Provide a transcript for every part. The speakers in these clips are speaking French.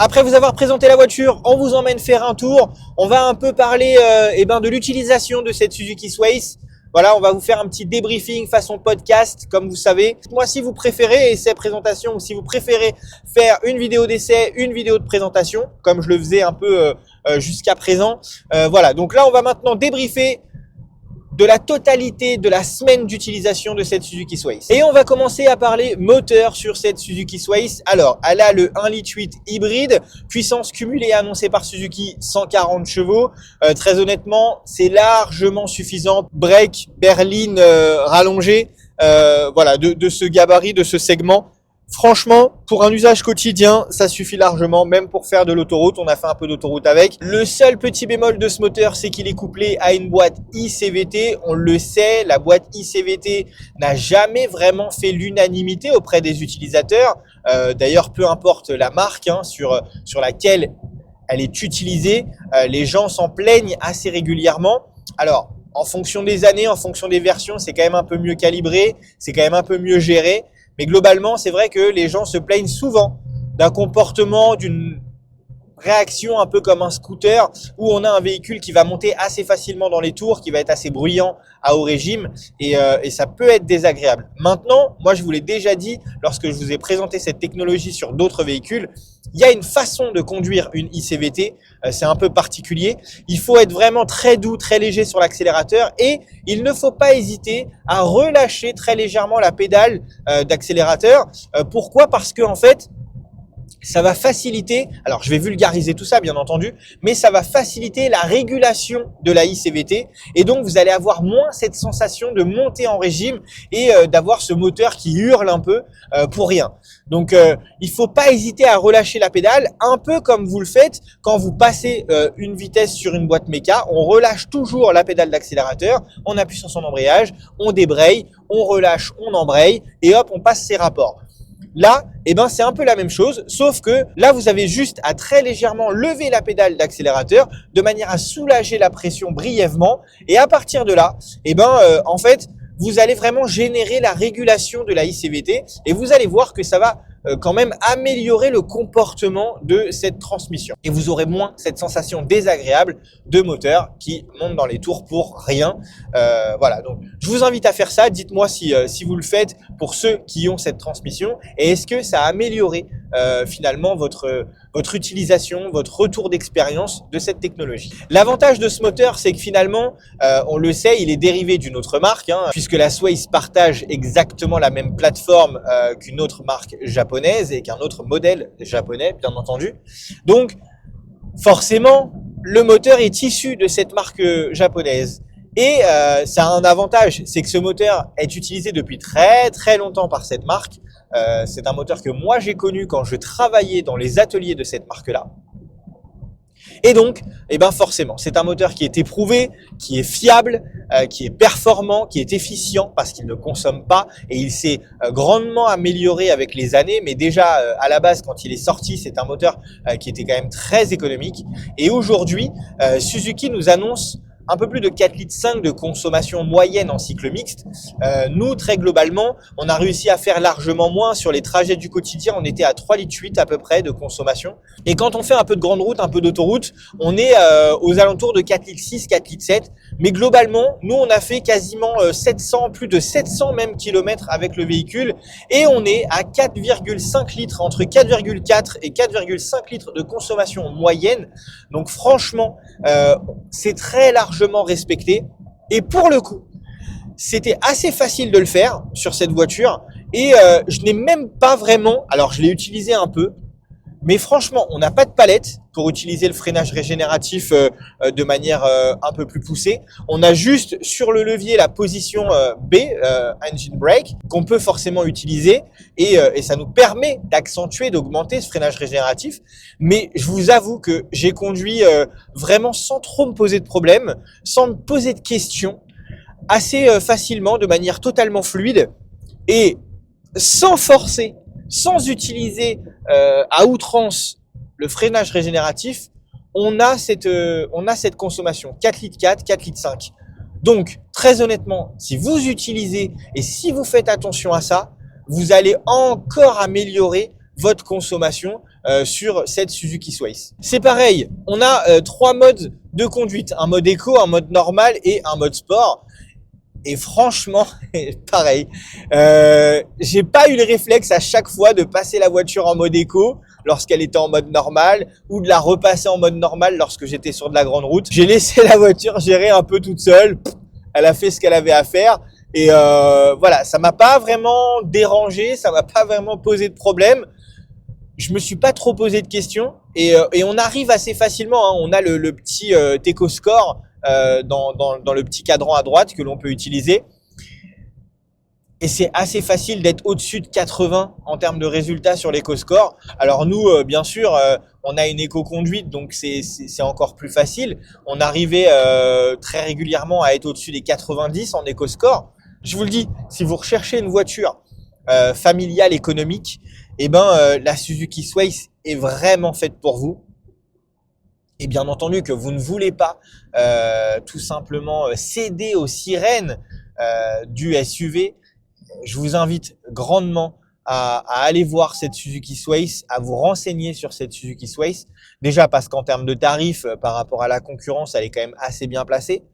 Après vous avoir présenté la voiture, on vous emmène faire un tour. On va un peu parler de l'utilisation de cette Suzuki Sways. Voilà, on va vous faire un petit débriefing façon podcast, comme vous savez. Moi, si vous préférez essai présentation ou si vous préférez faire une vidéo d'essai, une vidéo de présentation, comme je le faisais un peu jusqu'à présent. Voilà, donc là, on va maintenant débriefer de la totalité de la semaine d'utilisation de cette Suzuki Sways. Et on va commencer à parler moteur sur cette Suzuki Sways. Alors, elle a le 1,8 litre hybride, puissance cumulée annoncée par Suzuki 140 chevaux. Très honnêtement, c'est largement suffisant. Break, berline rallongée, voilà, de ce gabarit, de ce segment. Franchement, pour un usage quotidien, ça suffit largement, même pour faire de l'autoroute. On a fait un peu d'autoroute avec. Le seul petit bémol de ce moteur, c'est qu'il est couplé à une boîte ICVT. On le sait, la boîte ICVT n'a jamais vraiment fait l'unanimité auprès des utilisateurs. D'ailleurs, peu importe la marque sur laquelle elle est utilisée, les gens s'en plaignent assez régulièrement. Alors, en fonction des années, en fonction des versions, c'est quand même un peu mieux calibré, c'est quand même un peu mieux géré. Mais globalement, c'est vrai que les gens se plaignent souvent d'un comportement, d'une réaction un peu comme un scooter où on a un véhicule qui va monter assez facilement dans les tours, qui va être assez bruyant à haut régime et ça peut être désagréable. Maintenant, moi je vous l'ai déjà dit lorsque je vous ai présenté cette technologie sur d'autres véhicules, il y a une façon de conduire une ICVT, c'est un peu particulier. Il faut être vraiment très doux, très léger sur l'accélérateur et il ne faut pas hésiter à relâcher très légèrement la pédale d'accélérateur. Pourquoi ? Parce que en fait, ça va faciliter, alors je vais vulgariser tout ça bien entendu, mais ça va faciliter la régulation de la ICVT et donc vous allez avoir moins cette sensation de monter en régime et d'avoir ce moteur qui hurle un peu pour rien. Donc il faut pas hésiter à relâcher la pédale, un peu comme vous le faites quand vous passez une vitesse sur une boîte méca, on relâche toujours la pédale d'accélérateur, on appuie sur son embrayage, on débraye, on relâche, on embraye et hop, on passe ses rapports. Là, c'est un peu la même chose, sauf que là, vous avez juste à très légèrement lever la pédale d'accélérateur de manière à soulager la pression brièvement. Et à partir de là, en fait, vous allez vraiment générer la régulation de la ICVT et vous allez voir que ça va quand même améliorer le comportement de cette transmission. Et vous aurez moins cette sensation désagréable de moteur qui monte dans les tours pour rien. Voilà, donc je vous invite à faire ça. Dites-moi si vous le faites pour ceux qui ont cette transmission. Et est-ce que ça a amélioré finalement votre utilisation, votre retour d'expérience de cette technologie. L'avantage de ce moteur, c'est que finalement, on le sait, il est dérivé d'une autre marque, puisque la Sways partage exactement la même plateforme qu'une autre marque japonaise et qu'un autre modèle japonais, bien entendu. Donc, forcément, le moteur est issu de cette marque japonaise. Et ça a un avantage, c'est que ce moteur est utilisé depuis très très longtemps par cette marque. C'est un moteur que moi j'ai connu quand je travaillais dans les ateliers de cette marque-là. Et donc, forcément, c'est un moteur qui est éprouvé, qui est fiable, qui est performant, qui est efficient parce qu'il ne consomme pas et il s'est grandement amélioré avec les années. Mais déjà, à la base, quand il est sorti, c'est un moteur qui était quand même très économique. Et aujourd'hui, Suzuki nous annonce un peu plus de 4,5 litres de consommation moyenne en cycle mixte. Nous, très globalement, on a réussi à faire largement moins sur les trajets du quotidien. On était à 3,8 litres à peu près de consommation. Et quand on fait un peu de grande route, un peu d'autoroute, on est aux alentours de 4,6 litres, 4,7 litres. Mais globalement, nous, on a fait quasiment 700, plus de 700 même kilomètres avec le véhicule. Et on est à 4,5 litres, entre 4,4 et 4,5 litres de consommation moyenne. Donc franchement, c'est très largement respecté. Et pour le coup, c'était assez facile de le faire sur cette voiture. Et je n'ai même pas vraiment... Alors, je l'ai utilisé un peu. Mais franchement, on n'a pas de palette pour utiliser le freinage régénératif de manière un peu plus poussée. On a juste sur le levier la position B, Engine Brake, qu'on peut forcément utiliser et ça nous permet d'accentuer, d'augmenter ce freinage régénératif. Mais je vous avoue que j'ai conduit vraiment sans trop me poser de problème, sans me poser de questions, assez facilement, de manière totalement fluide et sans forcer, sans utiliser à outrance le freinage régénératif, on a cette consommation 4 litres 4, 4 litres 5. Donc, très honnêtement, si vous utilisez et si vous faites attention à ça, vous allez encore améliorer votre consommation sur cette Suzuki Sways. C'est pareil, on a 3 modes de conduite, un mode éco, un mode normal et un mode sport. Et franchement, pareil, j'ai pas eu le réflexe à chaque fois de passer la voiture en mode éco lorsqu'elle était en mode normal ou de la repasser en mode normal lorsque j'étais sur de la grande route. J'ai laissé la voiture gérer un peu toute seule. Elle a fait ce qu'elle avait à faire et voilà, ça m'a pas vraiment dérangé, ça m'a pas vraiment posé de problème. Je me suis pas trop posé de questions et on arrive assez facilement. Hein. On a le petit TecoScore dans le petit cadran à droite que l'on peut utiliser. Et c'est assez facile d'être au-dessus de 80 en termes de résultats sur l'éco-score. Alors nous, bien sûr, on a une éco-conduite, donc c'est encore plus facile. On arrivait très régulièrement à être au-dessus des 90 en éco-score. Je vous le dis, si vous recherchez une voiture familiale économique, eh ben la Suzuki Sways est vraiment faite pour vous. Et bien entendu que vous ne voulez pas tout simplement céder aux sirènes du SUV, je vous invite grandement à aller voir cette Suzuki Sways, à vous renseigner sur cette Suzuki Sways. Déjà parce qu'en termes de tarifs, par rapport à la concurrence, elle est quand même assez bien placée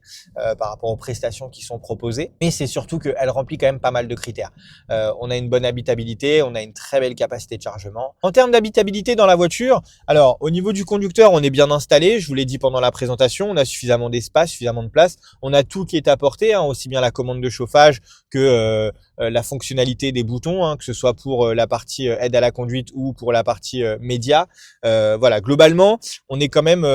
par rapport aux prestations qui sont proposées. Mais c'est surtout qu'elle remplit quand même pas mal de critères. On a une bonne habitabilité, on a une très belle capacité de chargement. En termes d'habitabilité dans la voiture, alors au niveau du conducteur, on est bien installé. Je vous l'ai dit pendant la présentation, on a suffisamment d'espace, suffisamment de place. On a tout qui est apporté, hein, aussi bien la commande de chauffage que la fonctionnalité des boutons, hein, que ce soit pour la partie aide à la conduite ou pour la partie média. Voilà, globalement, on est quand même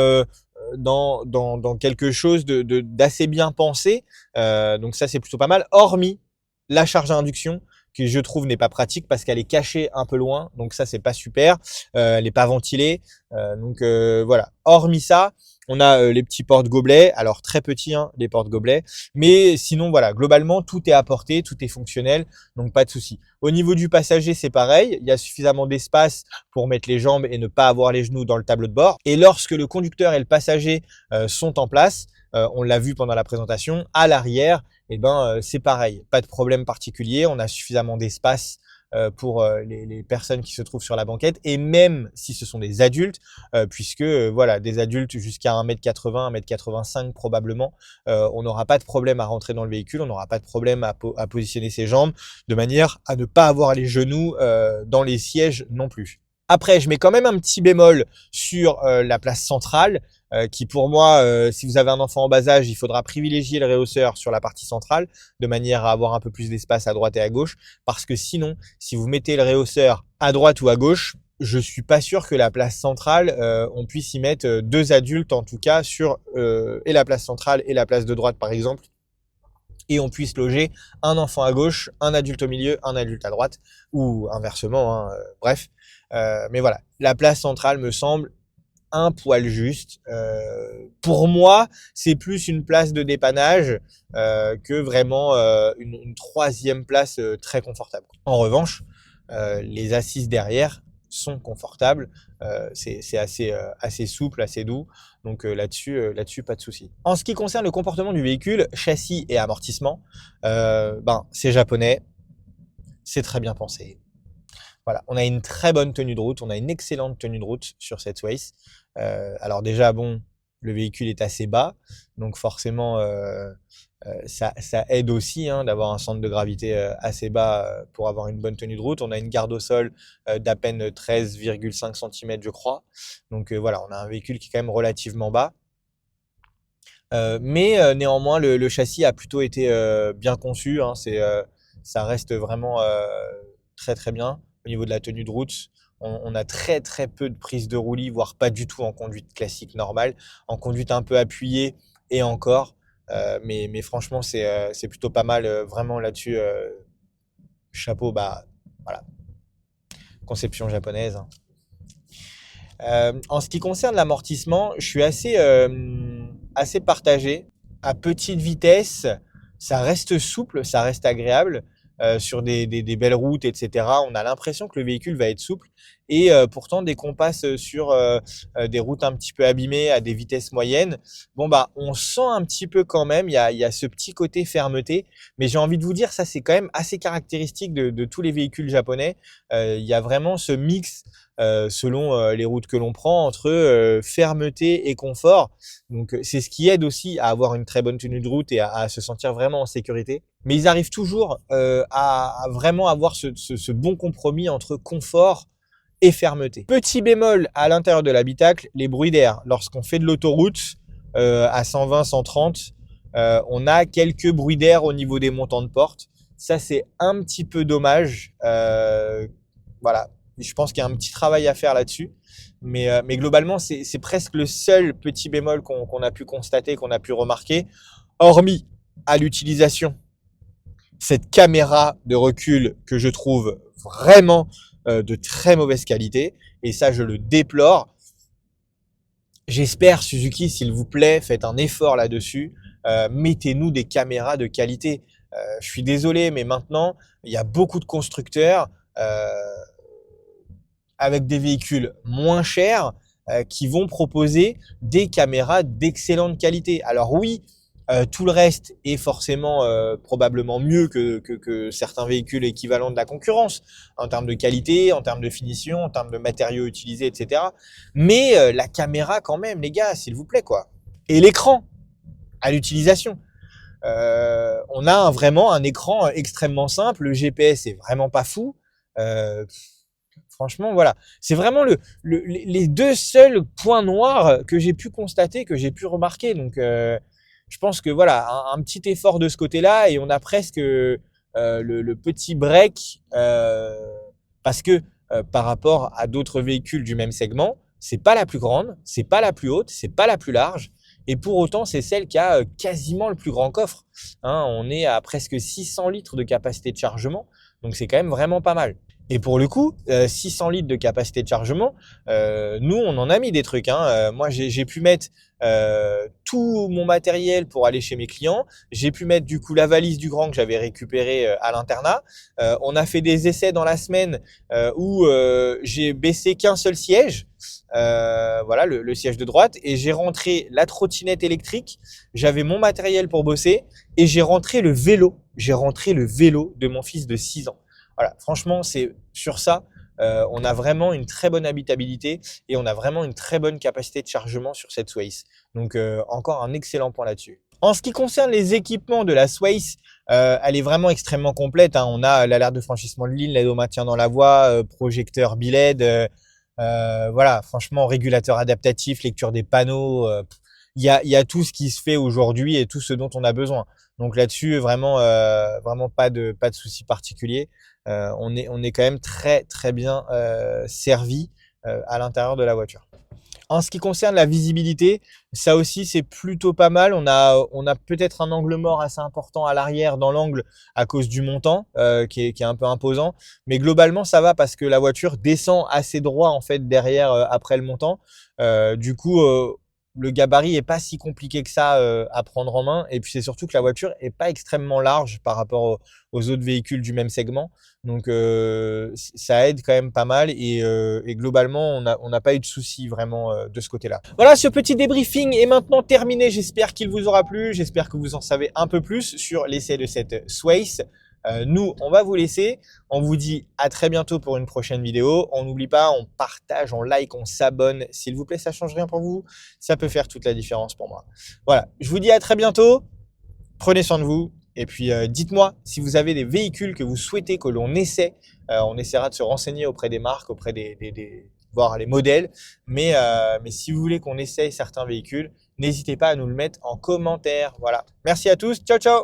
dans quelque chose d'assez bien pensé. Donc ça, c'est plutôt pas mal. Hormis la charge à induction, qui je trouve n'est pas pratique parce qu'elle est cachée un peu loin. Donc ça, c'est pas super. Elle n'est pas ventilée. Donc voilà. Hormis ça, on a les petits porte-gobelets, alors très petits hein, les porte-gobelets, mais sinon voilà, globalement tout est apporté, tout est fonctionnel, donc pas de souci. Au niveau du passager, c'est pareil, il y a suffisamment d'espace pour mettre les jambes et ne pas avoir les genoux dans le tableau de bord. Et lorsque le conducteur et le passager sont en place, on l'a vu pendant la présentation, à l'arrière, eh ben c'est pareil, pas de problème particulier, on a suffisamment d'espace pour les personnes qui se trouvent sur la banquette et même si ce sont des adultes puisque voilà, des adultes jusqu'à 1m80, 1m85 probablement, on n'aura pas de problème à rentrer dans le véhicule, on n'aura pas de problème à positionner ses jambes de manière à ne pas avoir les genoux dans les sièges non plus. Après, je mets quand même un petit bémol sur la place centrale qui pour moi, si vous avez un enfant en bas âge, il faudra privilégier le rehausseur sur la partie centrale de manière à avoir un peu plus d'espace à droite et à gauche parce que sinon, si vous mettez le rehausseur à droite ou à gauche, je suis pas sûr que la place centrale, on puisse y mettre 2 adultes en tout cas sur et la place centrale et la place de droite par exemple et on puisse loger un enfant à gauche, un adulte au milieu, un adulte à droite ou inversement, hein, bref. Mais voilà, la place centrale me semble un poil juste. Pour moi, c'est plus une place de dépannage que vraiment une troisième place très confortable. En revanche, les assises derrière sont confortables, c'est assez souple, assez doux, donc là-dessus pas de souci. En ce qui concerne le comportement du véhicule, châssis et amortissement, c'est japonais, c'est très bien pensé. Voilà, on a une très bonne tenue de route, on a une excellente tenue de route sur cette Sways. Alors déjà, bon, le véhicule est assez bas, donc forcément, ça aide aussi hein, d'avoir un centre de gravité assez bas pour avoir une bonne tenue de route. On a une garde au sol d'à peine 13,5 cm, je crois. Donc voilà, on a un véhicule qui est quand même relativement bas. Mais néanmoins, le châssis a plutôt été bien conçu. Hein, ça reste vraiment très très bien. Au niveau de la tenue de route, on a très très peu de prise de roulis, voire pas du tout en conduite classique normale. En conduite un peu appuyée et encore. Mais franchement, c'est plutôt pas mal. Vraiment là-dessus, chapeau, voilà. Conception japonaise. En ce qui concerne l'amortissement, je suis assez partagé. À petite vitesse, ça reste souple, ça reste agréable. Sur des belles routes, etc. On a l'impression que le véhicule va être souple. Et pourtant, dès qu'on passe sur des routes un petit peu abîmées à des vitesses moyennes, bon bah on sent un petit peu quand même, il y a ce petit côté fermeté. Mais j'ai envie de vous dire, ça c'est quand même assez caractéristique de tous les véhicules japonais. Il y a vraiment ce mix selon les routes que l'on prend entre fermeté et confort. Donc c'est ce qui aide aussi à avoir une très bonne tenue de route et à se sentir vraiment en sécurité. Mais ils arrivent toujours à vraiment avoir ce bon compromis entre confort et fermeté. Petit bémol à l'intérieur de l'habitacle, les bruits d'air. Lorsqu'on fait de l'autoroute à 120, 130, on a quelques bruits d'air au niveau des montants de porte. Ça, c'est un petit peu dommage. Voilà. Je pense qu'il y a un petit travail à faire là-dessus. Mais globalement, c'est presque le seul petit bémol qu'on a pu constater, qu'on a pu remarquer, hormis à l'utilisation. Cette caméra de recul que je trouve vraiment de très mauvaise qualité. Et ça, je le déplore. J'espère, Suzuki, s'il vous plaît, faites un effort là-dessus. Mettez-nous des caméras de qualité. Je suis désolé, mais maintenant, il y a beaucoup de constructeurs avec des véhicules moins chers qui vont proposer des caméras d'excellente qualité. Alors oui, tout le reste est forcément probablement mieux que certains véhicules équivalents de la concurrence en termes de qualité, en termes de finition, en termes de matériaux utilisés, etc. Mais la caméra quand même, les gars, s'il vous plaît, quoi. Et l'écran à l'utilisation. On a vraiment un écran extrêmement simple. Le GPS est vraiment pas fou. Franchement, voilà. C'est vraiment les deux seuls points noirs que j'ai pu constater, que j'ai pu remarquer. Donc, je pense que voilà, un petit effort de ce côté-là et on a presque le petit break parce que par rapport à d'autres véhicules du même segment, c'est pas la plus grande, c'est pas la plus haute, c'est pas la plus large. Et pour autant, c'est celle qui a quasiment le plus grand coffre. Hein, on est à presque 600 litres de capacité de chargement. Donc, c'est quand même vraiment pas mal. Et pour le coup, 600 litres de capacité de chargement, nous, on en a mis des trucs. Hein. Moi, j'ai pu mettre tout mon matériel pour aller chez mes clients. J'ai pu mettre du coup la valise du grand que j'avais récupérée à l'internat. On a fait des essais dans la semaine où j'ai baissé qu'un seul siège. Voilà, le siège de droite. Et j'ai rentré la trottinette électrique. J'avais mon matériel pour bosser. Et j'ai rentré le vélo. J'ai rentré le vélo de mon fils de 6 ans. Voilà, franchement, c'est sur ça, on a vraiment une très bonne habitabilité et on a vraiment une très bonne capacité de chargement sur cette Sways. Donc, encore un excellent point là-dessus. En ce qui concerne les équipements de la Sways, elle est vraiment extrêmement complète. Hein. On a l'alerte de franchissement de ligne, l'aide au maintien dans la voie, projecteur BILED, voilà, franchement, régulateur adaptatif, lecture des panneaux. Il y a tout ce qui se fait aujourd'hui et tout ce dont on a besoin. Donc là-dessus, vraiment, vraiment pas de souci particulier. On est quand même très très bien servi à l'intérieur de la voiture. En ce qui concerne la visibilité, ça aussi c'est plutôt pas mal. On a peut-être un angle mort assez important à l'arrière dans l'angle à cause du montant qui est un peu imposant, mais globalement ça va parce que la voiture descend assez droit en fait derrière après le montant. Du coup le gabarit est pas si compliqué que ça à prendre en main et puis c'est surtout que la voiture est pas extrêmement large par rapport aux autres véhicules du même segment. Donc ça aide quand même pas mal et globalement on n'a pas eu de soucis vraiment de ce côté-là. Voilà, ce petit débriefing est maintenant terminé. J'espère qu'il vous aura plu. J'espère que vous en savez un peu plus sur l'essai de cette Sways. Nous, on va vous laisser. On vous dit à très bientôt pour une prochaine vidéo. On n'oublie pas, on partage, on like, on s'abonne. S'il vous plaît, ça change rien pour vous. Ça peut faire toute la différence pour moi. Voilà, je vous dis à très bientôt. Prenez soin de vous. Et puis, dites-moi si vous avez des véhicules que vous souhaitez que l'on essaie. On essaiera de se renseigner auprès des marques, auprès voir les modèles. Mais si vous voulez qu'on essaye certains véhicules, n'hésitez pas à nous le mettre en commentaire. Voilà. Merci à tous. Ciao, ciao.